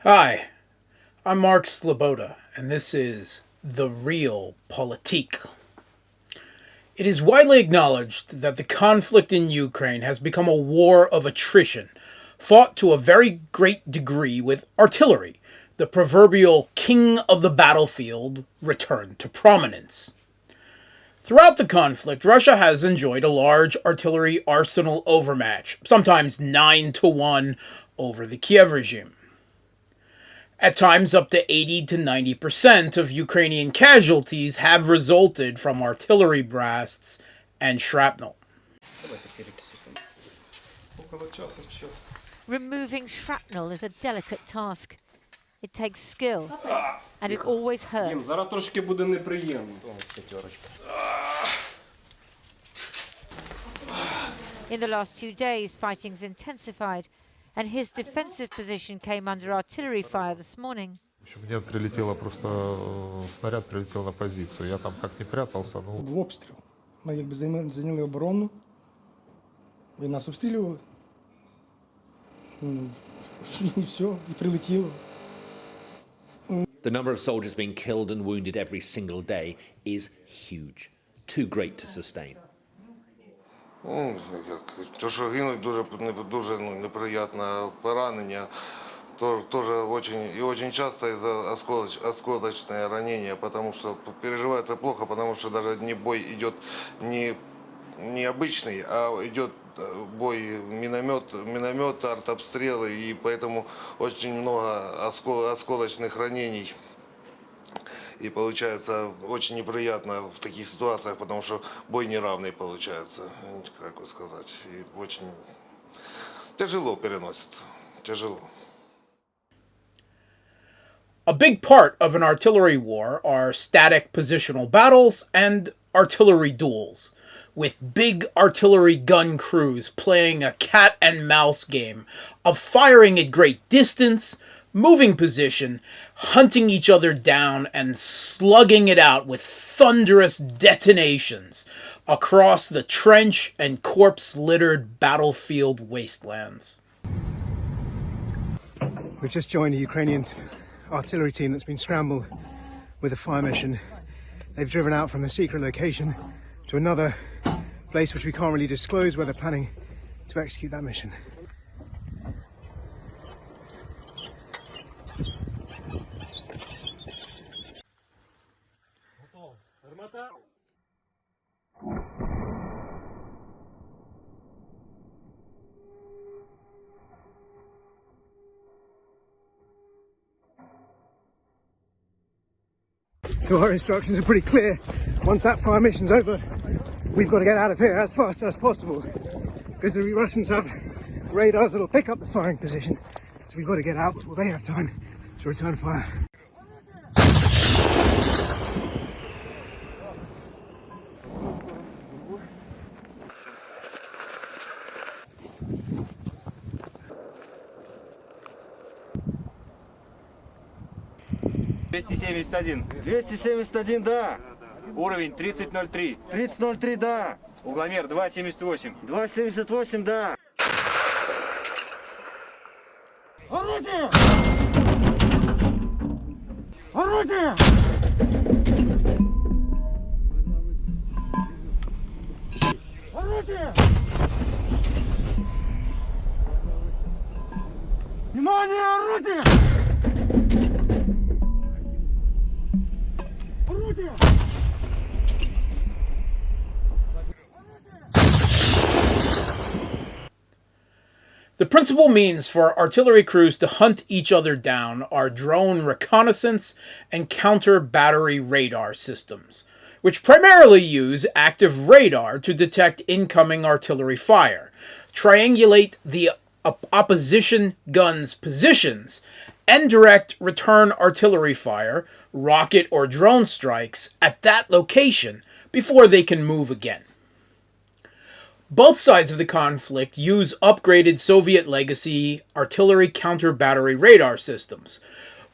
Hi, I'm Mark Sleboda, and this is The Real Politick. It is widely acknowledged that the conflict in Ukraine has become a war of attrition, fought to a very great degree with artillery. The proverbial king of the battlefield returned to prominence. Throughout the conflict, Russia has enjoyed a large artillery arsenal overmatch, sometimes 9-1 over the Kiev regime. At times, up to 80 to 90% of Ukrainian casualties have resulted from artillery blasts and shrapnel. Removing shrapnel is a delicate task. It takes skill, and it always hurts. In the last 2 days, fighting's intensified, and his defensive position came under artillery fire this morning. Мне прилетело просто снаряд прилетел на позицию. Я там как не прятался, ну. Був обстріл. Ми якби зайняли оборону. І нас обстрілювали. І все, і прилетіло. The number of soldiers being killed and wounded every single day is huge. Too great to sustain. То, що гинуть, дуже неприємне поранення. Тоже очень часто из-за осколочное ранение, потому что переживается плохо, потому что даже не бой идет не обычный, а идет бой миномет, артобстрелы, и поэтому очень много осколочных ранений. И получается очень неприятно в таких ситуациях, потому что бой неравный получается, как бы сказать, и очень тяжело переносится, тяжело. A big part of an artillery war are static positional battles and artillery duels, with big artillery gun crews playing a cat and mouse game of firing at great distance, moving position, hunting each other down, and slugging it out with thunderous detonations across the trench and corpse-littered battlefield wastelands. We've just joined a Ukrainian artillery team that's been scrambled with a fire mission. They've driven out from a secret location to another place which we can't really disclose, where they're planning to execute that mission. So our instructions are pretty clear. Once that fire mission's over, we've got to get out of here as fast as possible, because the Russians have radars that'll pick up the firing position. So we've got to get out before they have time to return fire. «271, да. Уровень 30.03. 30.03, да. Угломер 2.78. 2.78, да. Орудие! Орудие! Орудие! Внимание, орудие! The principal means for artillery crews to hunt each other down are drone reconnaissance and counter-battery radar systems, which primarily use active radar to detect incoming artillery fire, triangulate the opposition gun's positions, and direct return artillery fire, rocket or drone strikes at that location before they can move again. Both sides of the conflict use upgraded Soviet legacy artillery counter-battery radar systems,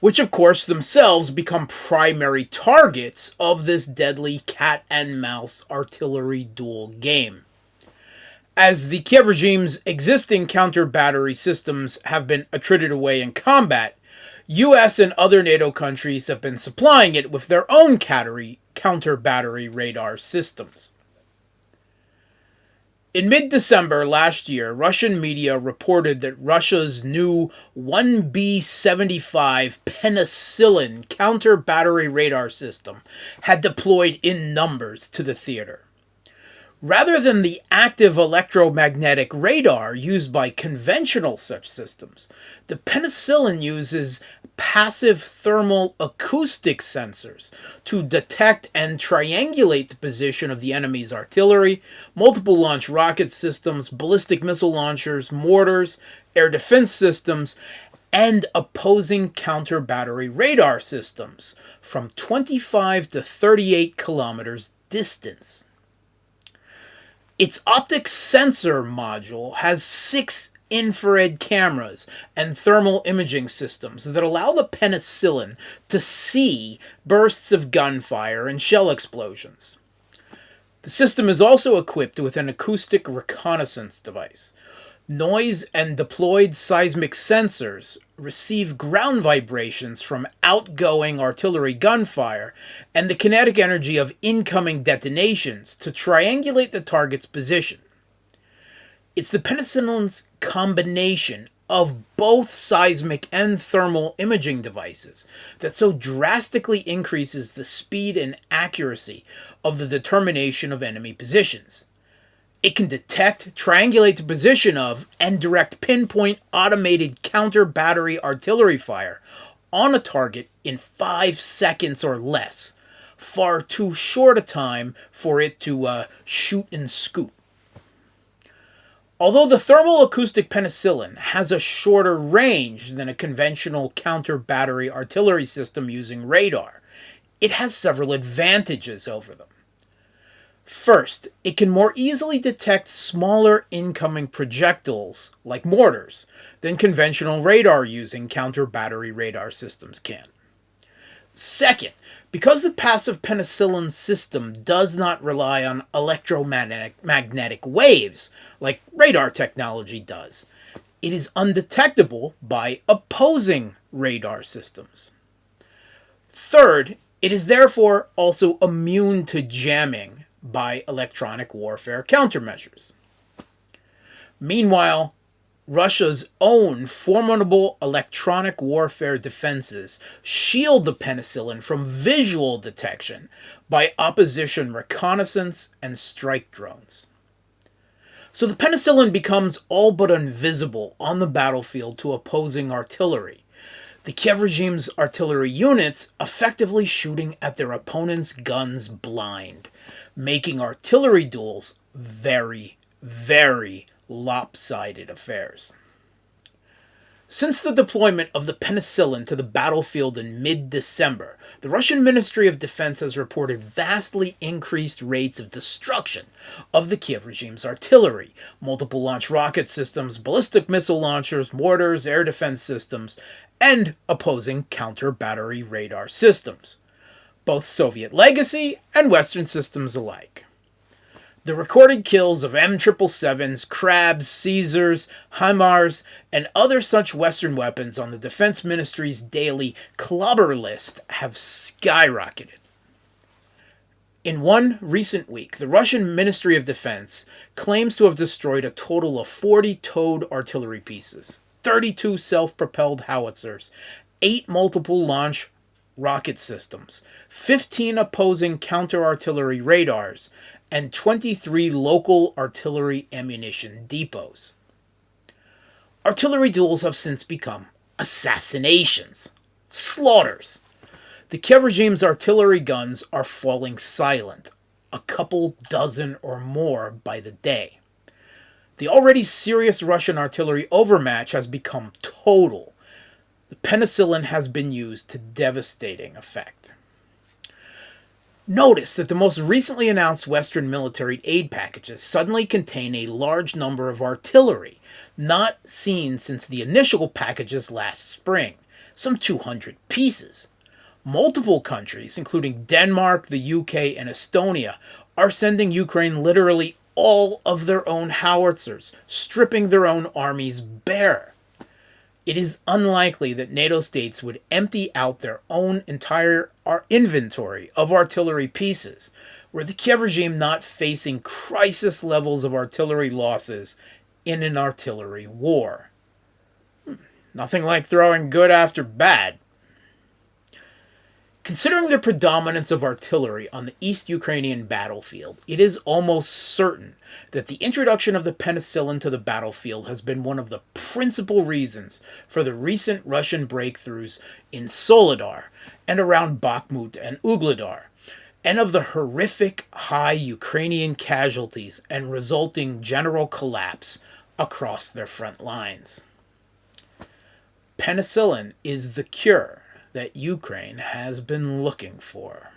which of course themselves become primary targets of this deadly cat-and-mouse artillery duel game. As the Kiev regime's existing counter-battery systems have been attrited away in combat, US and other NATO countries have been supplying it with their own counter-battery radar systems. In mid-December last year, Russian media reported that Russia's new 1B-75 Penicillin counter-battery radar system had deployed in numbers to the theater. Rather than the active electromagnetic radar used by conventional such systems, the Penicillin uses passive thermal acoustic sensors to detect and triangulate the position of the enemy's artillery, multiple launch rocket systems, ballistic missile launchers, mortars, air defense systems, and opposing counter-battery radar systems from 25 to 38 kilometers distance. Its optic sensor module has 6 infrared cameras and thermal imaging systems that allow the Penicillin to see bursts of gunfire and shell explosions. The system is also equipped with an acoustic reconnaissance device. Noise and deployed seismic sensors receive ground vibrations from outgoing artillery gunfire and the kinetic energy of incoming detonations to triangulate the target's position. It's the Penicillin's combination of both seismic and thermal imaging devices that so drastically increases the speed and accuracy of the determination of enemy positions. It can detect, triangulate the position of, and direct pinpoint automated counter-battery artillery fire on a target in 5 seconds or less, far too short a time for it to shoot and scoot. Although the thermal acoustic Penicillin has a shorter range than a conventional counter-battery artillery system using radar, it has several advantages over them. First, it can more easily detect smaller incoming projectiles, like mortars, than conventional radar using counter-battery radar systems can. Second, because the passive Penicillin system does not rely on electromagnetic waves, like radar technology does, it is undetectable by opposing radar systems. Third, it is therefore also immune to jamming by electronic warfare countermeasures. Meanwhile, Russia's own formidable electronic warfare defenses shield the Penicillin from visual detection by opposition reconnaissance and strike drones. So the Penicillin becomes all but invisible on the battlefield to opposing artillery, the Kiev regime's artillery units effectively shooting at their opponent's guns blind, making artillery duels very, very lopsided affairs. Since the deployment of the Penicillin to the battlefield in mid-December, the Russian Ministry of Defense has reported vastly increased rates of destruction of the Kiev regime's artillery, multiple launch rocket systems, ballistic missile launchers, mortars, air defense systems, and opposing counter-battery radar systems, both Soviet legacy and Western systems alike. The recorded kills of M777s, Crabs, Caesars, HIMARS, and other such Western weapons on the Defense Ministry's daily clobber list have skyrocketed. In one recent week, the Russian Ministry of Defense claims to have destroyed a total of 40 towed artillery pieces, 32 self-propelled howitzers, 8 multiple launch rocket systems, 15 opposing counter-artillery radars, and 23 local artillery ammunition depots. Artillery duels have since become assassinations, slaughters. The Kiev regime's artillery guns are falling silent, a couple dozen or more by the day. The already serious Russian artillery overmatch has become total. The Penicillin has been used to devastating effect. Notice that the most recently announced Western military aid packages suddenly contain a large number of artillery, not seen since the initial packages last spring, some 200 pieces. Multiple countries, including Denmark, the UK, and Estonia, are sending Ukraine literally all of their own howitzers, stripping their own armies bare. it is unlikely that NATO states would empty out their own entire inventory of artillery pieces, were the Kiev regime not facing crisis levels of artillery losses in an artillery war. Nothing like throwing good after bad. Considering the predominance of artillery on the East Ukrainian battlefield, it is almost certain that the introduction of the penicillin to the battlefield has been one of the principal reasons for the recent Russian breakthroughs in Sleboda and around Bakhmut and Ugledar, and of the horrific high Ukrainian casualties and resulting general collapse across their front lines. Penicillin is the cure that Ukraine has been looking for.